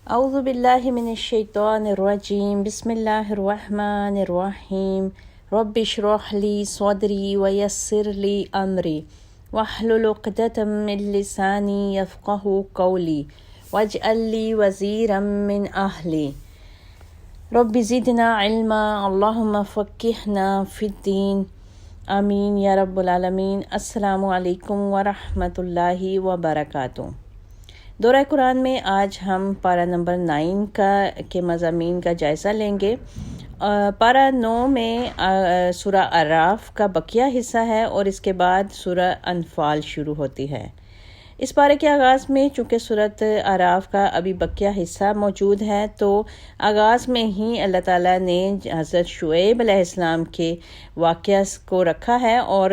اعوذ باللہ من الشیطان الرجیم بسم اللہ الرحمن الرحیم رب اشرح لی صدری ویسر لی امری واحلل عقدۃ من لسانی یفقہوا قولی واجعل لی وزیرا من اہلی رب زدنا علما اللہم فقہنا فی الدین آمین یا رب العالمین۔ السلام علیکم ورحمۃ اللہ وبرکاتہ۔ دورہ قرآن میں آج ہم پارہ نمبر 9 کے مضامین کا جائزہ لیں گے۔ پارہ 9 میں سورہ اعراف کا بقیہ حصہ ہے اور اس کے بعد سورہ انفال شروع ہوتی ہے۔ اس پارے کے آغاز میں چونکہ سورۃ اعراف کا ابھی بقیہ حصہ موجود ہے تو آغاز میں ہی اللہ تعالیٰ نے حضرت شعیب علیہ السلام کے واقعہ کو رکھا ہے اور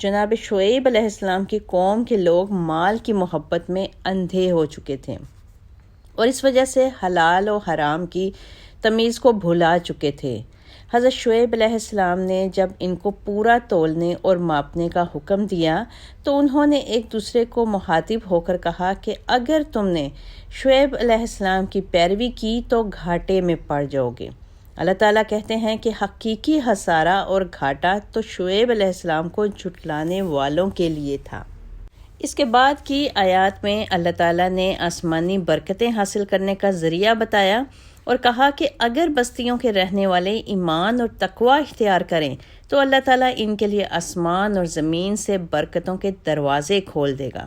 جناب شعیب علیہ السلام کی قوم کے لوگ مال کی محبت میں اندھے ہو چکے تھے اور اس وجہ سے حلال و حرام کی تمیز کو بھلا چکے تھے۔ حضرت شعیب علیہ السلام نے جب ان کو پورا تولنے اور ماپنے کا حکم دیا تو انہوں نے ایک دوسرے کو مخاطب ہو کر کہا کہ اگر تم نے شعیب علیہ السلام کی پیروی کی تو گھاٹے میں پڑ جاؤ گے۔ اللہ تعالیٰ کہتے ہیں کہ حقیقی خسارہ اور گھاٹا تو شعیب علیہ السلام کو جھٹلانے والوں کے لیے تھا۔ اس کے بعد کی آیات میں اللہ تعالیٰ نے آسمانی برکتیں حاصل کرنے کا ذریعہ بتایا اور کہا کہ اگر بستیوں کے رہنے والے ایمان اور تقوی اختیار کریں تو اللہ تعالیٰ ان کے لیے آسمان اور زمین سے برکتوں کے دروازے کھول دے گا،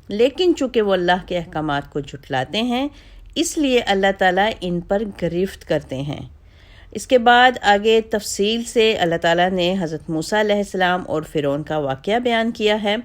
لیکن چونکہ وہ اللہ کے احکامات کو جھٹلاتے ہیں اس لیے اللہ تعالیٰ ان پر گرفت کرتے ہیں۔ اس کے بعد آگے تفصیل سے اللہ تعالیٰ نے حضرت موسیٰ علیہ السلام اور فرعون کا واقعہ بیان کیا ہے۔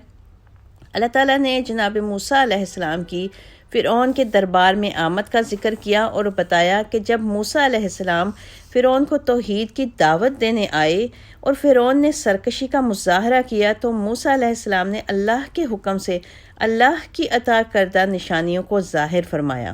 اللہ تعالیٰ نے جناب موسیٰ علیہ السلام کی فرعون کے دربار میں آمد کا ذکر کیا اور بتایا کہ جب موسیٰ علیہ السلام فرعون کو توحید کی دعوت دینے آئے اور فرعون نے سرکشی کا مظاہرہ کیا تو موسیٰ علیہ السلام نے اللہ کے حکم سے اللہ کی عطا کردہ نشانیوں کو ظاہر فرمایا۔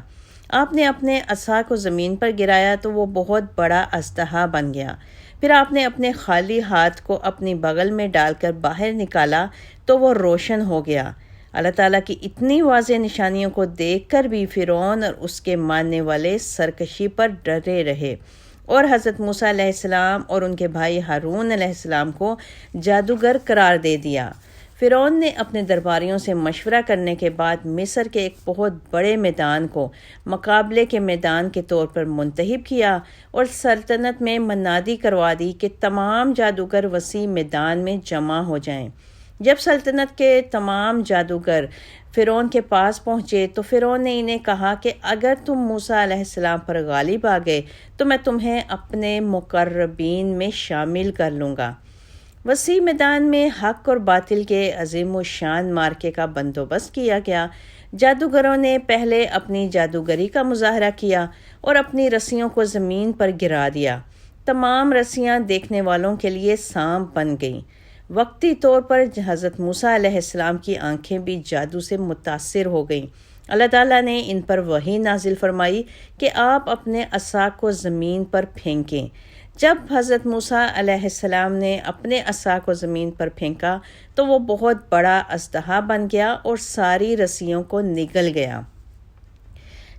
آپ نے اپنے عصا کو زمین پر گرایا تو وہ بہت بڑا اژدہا بن گیا۔ پھر آپ نے اپنے خالی ہاتھ کو اپنی بغل میں ڈال کر باہر نکالا تو وہ روشن ہو گیا۔ اللہ تعالیٰ کی اتنی واضح نشانیوں کو دیکھ کر بھی فرعون اور اس کے ماننے والے سرکشی پر ڈرے رہے اور حضرت موسیٰ علیہ السلام اور ان کے بھائی ہارون علیہ السلام کو جادوگر قرار دے دیا۔ فرعون نے اپنے درباریوں سے مشورہ کرنے کے بعد مصر کے ایک بہت بڑے میدان کو مقابلے کے میدان کے طور پر منتخب کیا اور سلطنت میں منادی کروا دی کہ تمام جادوگر وسیع میدان میں جمع ہو جائیں۔ جب سلطنت کے تمام جادوگر فرعون کے پاس پہنچے تو فرعون نے انہیں کہا کہ اگر تم موسیٰ علیہ السلام پر غالب آ گئے تو میں تمہیں اپنے مقربین میں شامل کر لوں گا۔ وسیع میدان میں حق اور باطل کے عظیم و شان مارکے کا بندوبست کیا گیا۔ جادوگروں نے پہلے اپنی جادوگری کا مظاہرہ کیا اور اپنی رسیوں کو زمین پر گرا دیا۔ تمام رسیاں دیکھنے والوں کے لیے سانپ بن گئیں۔ وقتی طور پر حضرت موسیٰ علیہ السلام کی آنکھیں بھی جادو سے متاثر ہو گئیں۔ اللہ تعالیٰ نے ان پر وحی نازل فرمائی کہ آپ اپنے عصا کو زمین پر پھینکیں۔ جب حضرت موسیٰ علیہ السلام نے اپنے عصا کو زمین پر پھینکا تو وہ بہت بڑا اژدہا بن گیا اور ساری رسیوں کو نگل گیا۔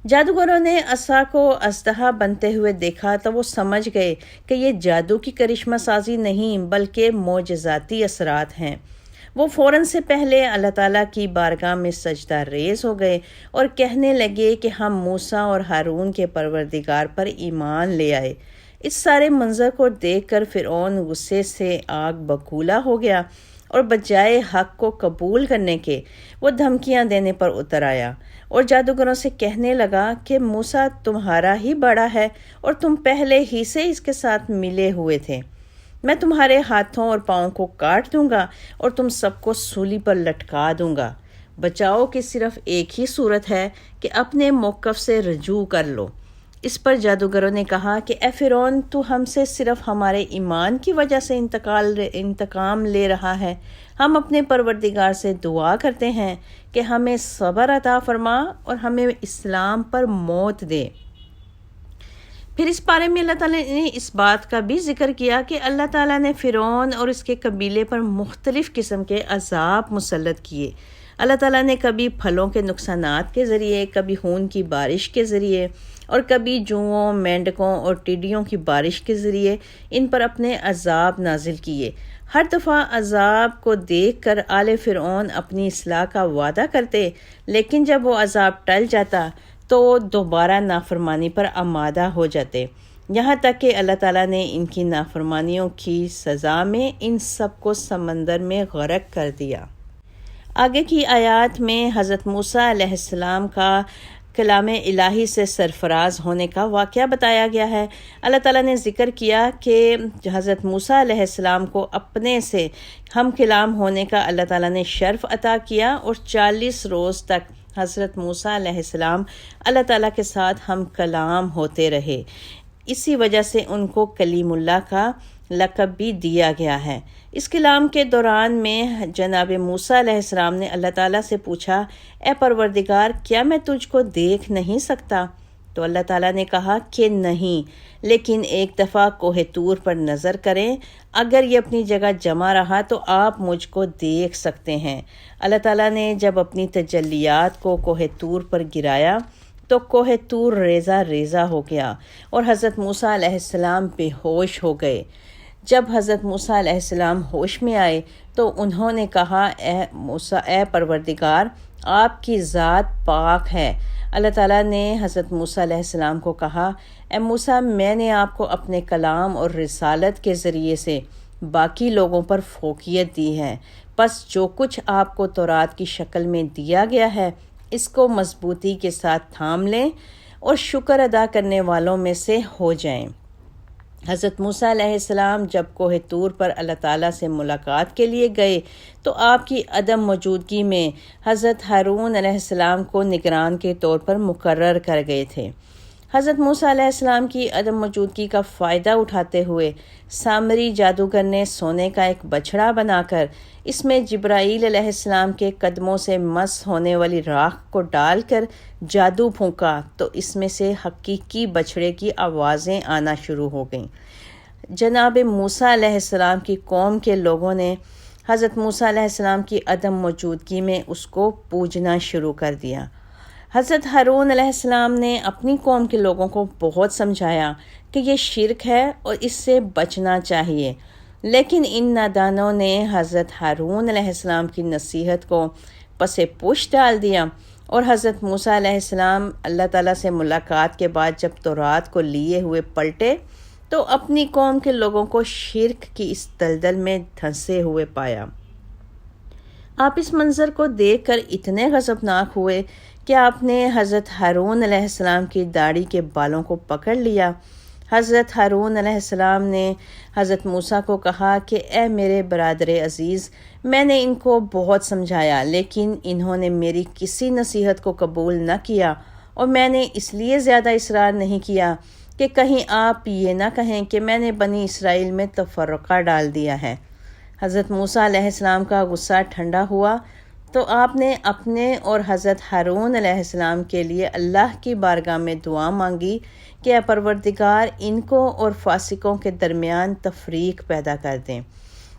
جادوگروں نے عصا کو اژدہا بنتے ہوئے دیکھا تو وہ سمجھ گئے کہ یہ جادو کی کرشمہ سازی نہیں بلکہ معجزاتی اثرات ہیں۔ وہ فوراً سے پہلے اللہ تعالیٰ کی بارگاہ میں سجدہ ریز ہو گئے اور کہنے لگے کہ ہم موسیٰ اور ہارون کے پروردگار پر ایمان لے آئے۔ اس سارے منظر کو دیکھ کر فرعون غصے سے آگ بگولا ہو گیا اور بجائے حق کو قبول کرنے کے وہ دھمکیاں دینے پر اتر آیا اور جادوگروں سے کہنے لگا کہ موسیٰ تمہارا ہی بڑا ہے اور تم پہلے ہی سے اس کے ساتھ ملے ہوئے تھے۔ میں تمہارے ہاتھوں اور پاؤں کو کاٹ دوں گا اور تم سب کو سولی پر لٹکا دوں گا۔ بچاؤ کی صرف ایک ہی صورت ہے کہ اپنے موقف سے رجوع کر لو۔ اس پر جادوگروں نے کہا کہ اے فرعون تو ہم سے صرف ہمارے ایمان کی وجہ سے انتقام لے رہا ہے۔ ہم اپنے پروردگار سے دعا کرتے ہیں کہ ہمیں صبر عطا فرما اور ہمیں اسلام پر موت دے۔ پھر اس بارے میں اللہ تعالیٰ نے اس بات کا بھی ذکر کیا کہ اللہ تعالیٰ نے فرعون اور اس کے قبیلے پر مختلف قسم کے عذاب مسلط کیے۔ اللہ تعالیٰ نے کبھی پھلوں کے نقصانات کے ذریعے، کبھی خون کی بارش کے ذریعے اور کبھی جوؤں، مینڈکوں اور ٹڈیوں کی بارش کے ذریعے ان پر اپنے عذاب نازل کیے۔ ہر دفعہ عذاب کو دیکھ کر آل فرعون اپنی اصلاح کا وعدہ کرتے، لیکن جب وہ عذاب ٹل جاتا تو دوبارہ نافرمانی پر آمادہ ہو جاتے، یہاں تک کہ اللہ تعالیٰ نے ان کی نافرمانیوں کی سزا میں ان سب کو سمندر میں غرق کر دیا۔ آگے کی آیات میں حضرت موسیٰ علیہ السلام کا کلام الہی سے سرفراز ہونے کا واقعہ بتایا گیا ہے۔ اللہ تعالیٰ نے ذکر کیا کہ حضرت موسیٰ علیہ السلام کو اپنے سے ہم کلام ہونے کا اللہ تعالیٰ نے شرف عطا کیا، اور 40 روز تک حضرت موسیٰ علیہ السلام اللہ تعالیٰ کے ساتھ ہم کلام ہوتے رہے۔ اسی وجہ سے ان کو کلیم اللہ کا لقب بھی دیا گیا ہے۔ اس کلام کے دوران میں جناب موسیٰ علیہ السلام نے اللہ تعالیٰ سے پوچھا، اے پروردگار، کیا میں تجھ کو دیکھ نہیں سکتا؟ تو اللہ تعالیٰ نے کہا کہ نہیں، لیکن ایک دفعہ کوہ طور پر نظر کریں، اگر یہ اپنی جگہ جمع رہا تو آپ مجھ کو دیکھ سکتے ہیں۔ اللہ تعالیٰ نے جب اپنی تجلیات کو کوہ طور پر گرایا تو کوہ طور ریزہ ریزہ ہو گیا اور حضرت موسیٰ علیہ السلام بے ہوش ہو گئے۔ جب حضرت موسیٰ علیہ السلام ہوش میں آئے تو انہوں نے کہا، اے پروردگار، آپ کی ذات پاک ہے۔ اللہ تعالیٰ نے حضرت موسیٰ علیہ السلام کو کہا، اے موسیٰ، میں نے آپ کو اپنے کلام اور رسالت کے ذریعے سے باقی لوگوں پر فوقیت دی ہے، پس جو کچھ آپ کو تورات کی شکل میں دیا گیا ہے اس کو مضبوطی کے ساتھ تھام لیں اور شکر ادا کرنے والوں میں سے ہو جائیں۔ حضرت موسیٰ علیہ السلام جب کوہ طور پر اللہ تعالیٰ سے ملاقات کے لیے گئے تو آپ کی عدم موجودگی میں حضرت ہارون علیہ السلام کو نگران کے طور پر مقرر کر گئے تھے۔ حضرت موسیٰ علیہ السلام کی عدم موجودگی کا فائدہ اٹھاتے ہوئے سامری جادوگر نے سونے کا ایک بچھڑا بنا کر اس میں جبرائیل علیہ السلام کے قدموں سے مس ہونے والی راکھ کو ڈال کر جادو پھونکا تو اس میں سے حقیقی بچھڑے کی آوازیں آنا شروع ہو گئیں۔ جناب موسیٰ علیہ السلام کی قوم کے لوگوں نے حضرت موسیٰ علیہ السلام کی عدم موجودگی میں اس کو پوجنا شروع کر دیا۔ حضرت ہارون علیہ السلام نے اپنی قوم کے لوگوں کو بہت سمجھایا کہ یہ شرک ہے اور اس سے بچنا چاہیے، لیکن ان نادانوں نے حضرت ہارون علیہ السلام کی نصیحت کو پس پش ڈال دیا، اور حضرت موسیٰ علیہ السلام اللہ تعالیٰ سے ملاقات کے بعد جب تورات کو لیے ہوئے پلٹے تو اپنی قوم کے لوگوں کو شرک کی اس دلدل میں دھنسے ہوئے پایا۔ آپ اس منظر کو دیکھ کر اتنے غضبناک ہوئے کہ آپ نے حضرت ہارون علیہ السلام کی داڑھی کے بالوں کو پکڑ لیا۔ حضرت ہارون علیہ السلام نے حضرت موسیٰ کو کہا کہ اے میرے برادر عزیز، میں نے ان کو بہت سمجھایا لیکن انہوں نے میری کسی نصیحت کو قبول نہ کیا، اور میں نے اس لیے زیادہ اصرار نہیں کیا کہ کہیں آپ یہ نہ کہیں کہ میں نے بنی اسرائیل میں تفرقہ ڈال دیا ہے۔ حضرت موسیٰ علیہ السلام کا غصہ ٹھنڈا ہوا تو آپ نے اپنے اور حضرت ہارون علیہ السلام کے لیے اللہ کی بارگاہ میں دعا مانگی کہ اے پروردگار، ان کو اور فاسقوں کے درمیان تفریق پیدا کر دیں۔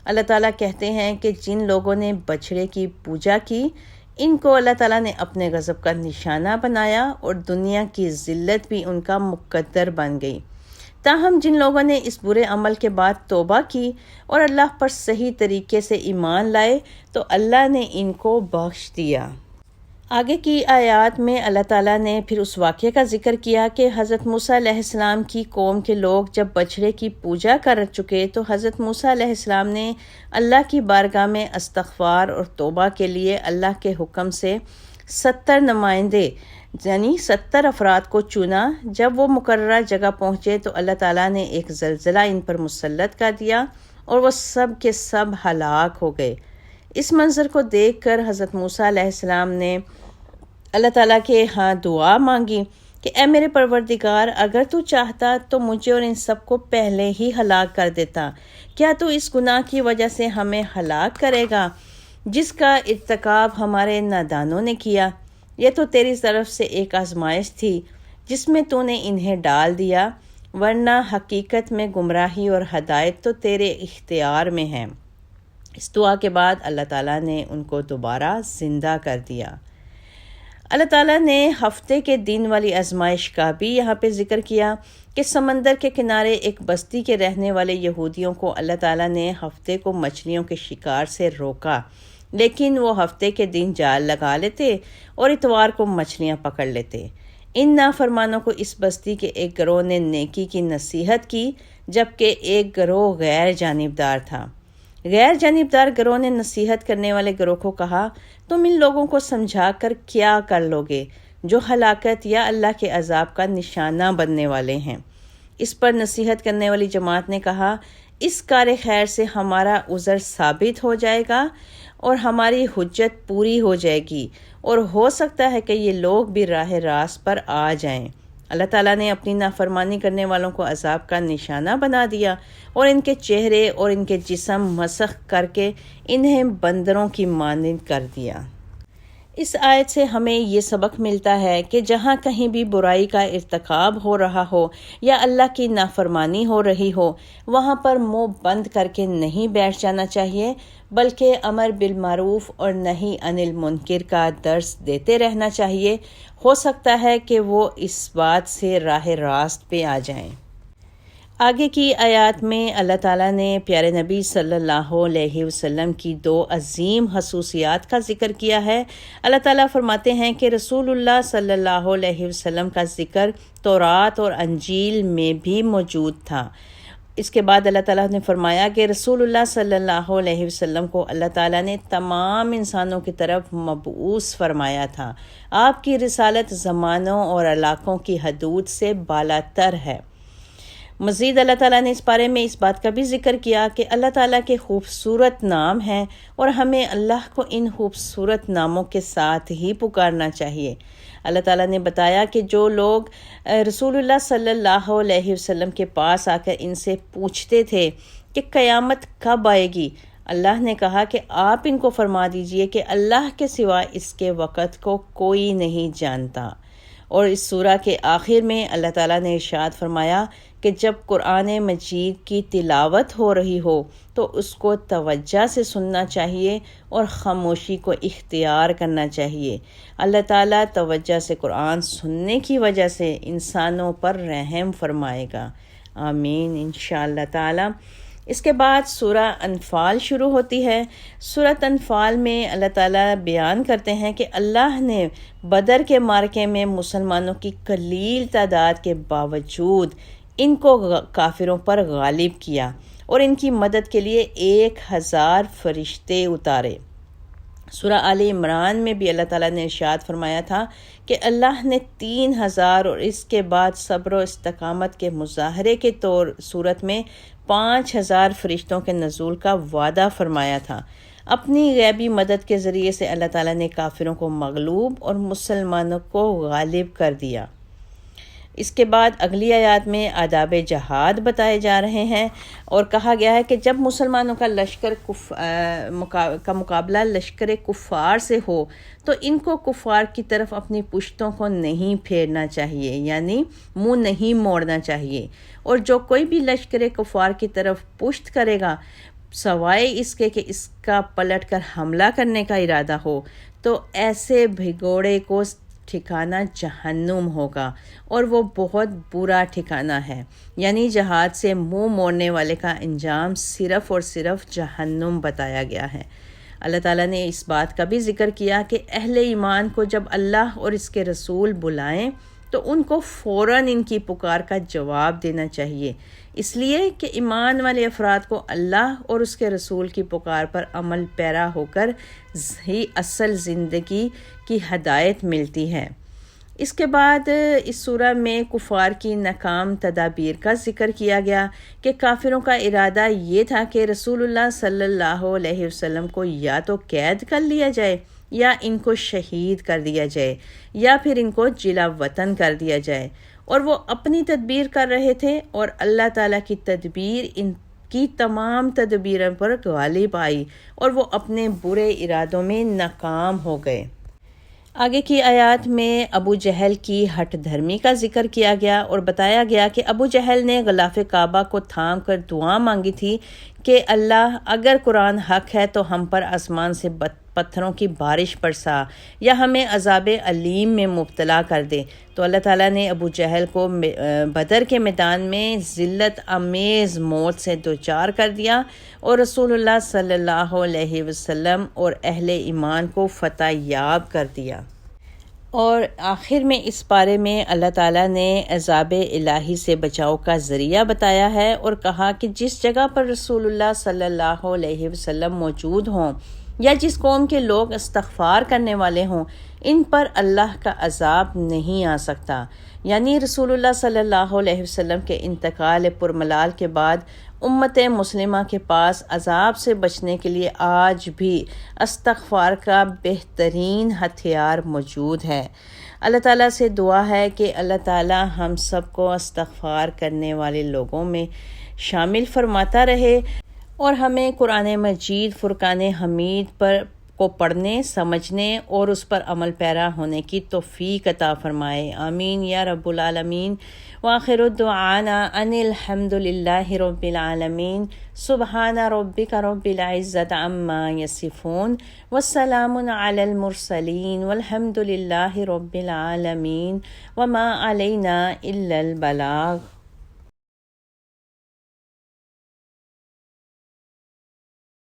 اللہ تعالیٰ کہتے ہیں کہ جن لوگوں نے بچھڑے کی پوجا کی، ان کو اللہ تعالیٰ نے اپنے غضب کا نشانہ بنایا اور دنیا کی ذلت بھی ان کا مقدر بن گئی۔ تاہم جن لوگوں نے اس برے عمل کے بعد توبہ کی اور اللہ پر صحیح طریقے سے ایمان لائے تو اللہ نے ان کو بخش دیا۔ آگے کی آیات میں اللہ تعالیٰ نے پھر اس واقعے کا ذکر کیا کہ حضرت موسیٰ علیہ السلام کی قوم کے لوگ جب بچھڑے کی پوجا کر چکے تو حضرت موسیٰ علیہ السلام نے اللہ کی بارگاہ میں استغفار اور توبہ کے لیے اللہ کے حکم سے 70 نمائندے یعنی 70 افراد کو چنا۔ جب وہ مقررہ جگہ پہنچے تو اللہ تعالیٰ نے ایک زلزلہ ان پر مسلط کر دیا اور وہ سب کے سب ہلاک ہو گئے۔ اس منظر کو دیکھ کر حضرت موسیٰ علیہ السلام نے اللہ تعالیٰ کے ہاں دعا مانگی کہ اے میرے پروردگار، اگر تو چاہتا تو مجھے اور ان سب کو پہلے ہی ہلاک کر دیتا۔ کیا تو اس گناہ کی وجہ سے ہمیں ہلاک کرے گا جس کا ارتکاب ہمارے نادانوں نے کیا؟ یہ تو تیری طرف سے ایک آزمائش تھی جس میں تو نے انہیں ڈال دیا، ورنہ حقیقت میں گمراہی اور ہدایت تو تیرے اختیار میں ہے۔ اس دعا کے بعد اللہ تعالیٰ نے ان کو دوبارہ زندہ کر دیا۔ اللہ تعالیٰ نے ہفتے کے دن والی آزمائش کا بھی یہاں پہ ذکر کیا کہ سمندر کے کنارے ایک بستی کے رہنے والے یہودیوں کو اللہ تعالیٰ نے ہفتے کو مچھلیوں کے شکار سے روکا، لیکن وہ ہفتے کے دن جال لگا لیتے اور اتوار کو مچھلیاں پکڑ لیتے۔ ان نافرمانوں کو اس بستی کے ایک گروہ نے نیکی کی نصیحت کی، جبکہ ایک گروہ غیر جانبدار تھا۔ غیر جانبدار گروہ نے نصیحت کرنے والے گروہ کو کہا، تم ان لوگوں کو سمجھا کر کیا کر لو گے جو ہلاکت یا اللہ کے عذاب کا نشانہ بننے والے ہیں۔ اس پر نصیحت کرنے والی جماعت نے کہا، اس کار خیر سے ہمارا عذر ثابت ہو جائے گا اور ہماری حجت پوری ہو جائے گی، اور ہو سکتا ہے کہ یہ لوگ بھی راہ راست پر آ جائیں۔ اللہ تعالیٰ نے اپنی نافرمانی کرنے والوں کو عذاب کا نشانہ بنا دیا اور ان کے چہرے اور ان کے جسم مسخ کر کے انہیں بندروں کی مانند کر دیا۔ اس آیت سے ہمیں یہ سبق ملتا ہے کہ جہاں کہیں بھی برائی کا ارتکاب ہو رہا ہو یا اللہ کی نافرمانی ہو رہی ہو، وہاں پر منہ بند کر کے نہیں بیٹھ جانا چاہیے، بلکہ امر بالمعروف اور نہی عن المنکر کا درس دیتے رہنا چاہیے۔ ہو سکتا ہے کہ وہ اس بات سے راہ راست پہ آ جائیں۔ آگے کی آیات میں اللہ تعالیٰ نے پیارے نبی صلی اللہ علیہ وسلم کی دو عظیم خصوصیات کا ذکر کیا ہے۔ اللہ تعالیٰ فرماتے ہیں کہ رسول اللہ صلی اللہ علیہ وسلم کا ذکر تورات اور انجیل میں بھی موجود تھا۔ اس کے بعد اللہ تعالیٰ نے فرمایا کہ رسول اللہ صلی اللہ علیہ وسلم کو اللہ تعالیٰ نے تمام انسانوں کی طرف مبعوث فرمایا تھا۔ آپ کی رسالت زمانوں اور علاقوں کی حدود سے بالا تر ہے۔ مزید اللہ تعالیٰ نے اس بارے میں اس بات کا بھی ذکر کیا کہ اللہ تعالیٰ کے خوبصورت نام ہیں اور ہمیں اللہ کو ان خوبصورت ناموں کے ساتھ ہی پکارنا چاہیے۔ اللہ تعالیٰ نے بتایا کہ جو لوگ رسول اللہ صلی اللہ علیہ وسلم کے پاس آ کر ان سے پوچھتے تھے کہ قیامت کب آئے گی، اللہ نے کہا کہ آپ ان کو فرما دیجئے کہ اللہ کے سوا اس کے وقت کو کوئی نہیں جانتا۔ اور اس سورہ کے آخر میں اللہ تعالیٰ نے ارشاد فرمایا کہ جب قرآن مجید کی تلاوت ہو رہی ہو تو اس کو توجہ سے سننا چاہیے اور خاموشی کو اختیار کرنا چاہیے۔ اللہ تعالیٰ توجہ سے قرآن سننے کی وجہ سے انسانوں پر رحم فرمائے گا، آمین انشاءاللہ تعالیٰ۔ اس کے بعد سورہ انفال شروع ہوتی ہے۔ سورۃ انفال میں اللہ تعالیٰ بیان کرتے ہیں کہ اللہ نے بدر کے معرکے میں مسلمانوں کی قلیل تعداد کے باوجود ان کو کافروں پر غالب کیا اور ان کی مدد کے لیے 1000 فرشتے اتارے۔ سورہ آل عمران میں بھی اللہ تعالیٰ نے ارشاد فرمایا تھا کہ اللہ نے 3000 اور اس کے بعد صبر و استقامت کے مظاہرے کے صورت میں 5000 فرشتوں کے نزول کا وعدہ فرمایا تھا۔ اپنی غیبی مدد کے ذریعے سے اللہ تعالیٰ نے کافروں کو مغلوب اور مسلمانوں کو غالب کر دیا۔ اس کے بعد اگلی آیات میں آداب جہاد بتائے جا رہے ہیں اور کہا گیا ہے کہ جب مسلمانوں کا لشکر کا مقابلہ لشکر کفار سے ہو تو ان کو کفار کی طرف اپنی پشتوں کو نہیں پھیرنا چاہیے، یعنی منہ نہیں موڑنا چاہیے، اور جو کوئی بھی لشکر کفار کی طرف پشت کرے گا سوائے اس کے کہ اس کا پلٹ کر حملہ کرنے کا ارادہ ہو تو ایسے بھگوڑے کو ٹھکانہ جہنم ہوگا، اور وہ بہت برا ٹھکانہ ہے، یعنی جہاد سے منہ موڑنے والے کا انجام صرف اور صرف جہنم بتایا گیا ہے۔ اللہ تعالیٰ نے اس بات کا بھی ذکر کیا کہ اہل ایمان کو جب اللہ اور اس کے رسول بلائیں تو ان کو فوراً ان کی پکار کا جواب دینا چاہیے، اس لیے کہ ایمان والے افراد کو اللہ اور اس کے رسول کی پکار پر عمل پیرا ہو کر ہی اصل زندگی کی ہدایت ملتی ہے۔ اس کے بعد اس سورہ میں کفار کی ناکام تدابیر کا ذکر کیا گیا کہ کافروں کا ارادہ یہ تھا کہ رسول اللہ صلی اللہ علیہ وسلم کو یا تو قید کر لیا جائے یا ان کو شہید کر دیا جائے یا پھر ان کو جلا وطن کر دیا جائے، اور وہ اپنی تدبیر کر رہے تھے اور اللہ تعالیٰ کی تدبیر ان کی تمام تدبیروں پر غالب آئی اور وہ اپنے برے ارادوں میں ناکام ہو گئے۔ آگے کی آیات میں ابو جہل کی ہٹ دھرمی کا ذکر کیا گیا اور بتایا گیا کہ ابو جہل نے غلاف کعبہ کو تھام کر دعا مانگی تھی کہ اللہ اگر قرآن حق ہے تو ہم پر آسمان سے پتھروں کی بارش برسا یا ہمیں عذاب علیم میں مبتلا کر دے۔ تو اللہ تعالیٰ نے ابو جہل کو بدر کے میدان میں ذلت آمیز موت سے دوچار کر دیا اور رسول اللہ صلی اللہ علیہ وسلم اور اہل ایمان کو فتح یاب کر دیا۔ اور آخر میں اس پارے میں اللہ تعالیٰ نے عذاب الہی سے بچاؤ کا ذریعہ بتایا ہے اور کہا کہ جس جگہ پر رسول اللہ صلی اللہ علیہ وسلم موجود ہوں یا جس قوم کے لوگ استغفار کرنے والے ہوں ان پر اللہ کا عذاب نہیں آ سکتا۔ یعنی رسول اللہ صلی اللہ علیہ وسلم کے انتقال پرملال کے بعد امت مسلمہ کے پاس عذاب سے بچنے کے لیے آج بھی استغفار کا بہترین ہتھیار موجود ہے۔ اللہ تعالیٰ سے دعا ہے کہ اللہ تعالیٰ ہم سب کو استغفار کرنے والے لوگوں میں شامل فرماتا رہے اور ہمیں قرآن مجید فرقان حمید کو پڑھنے، سمجھنے اور اس پر عمل پیرا ہونے کی توفیق عطا فرمائے۔ آمین یا رب العالمین۔ وآخر دعانا ان الحمد للہ رب العالمین۔ سبحان ربک رب العزت عما یصفون والسلام علی المرسلین والحمد للہ رب العالمین وما علینا الا البلاغ۔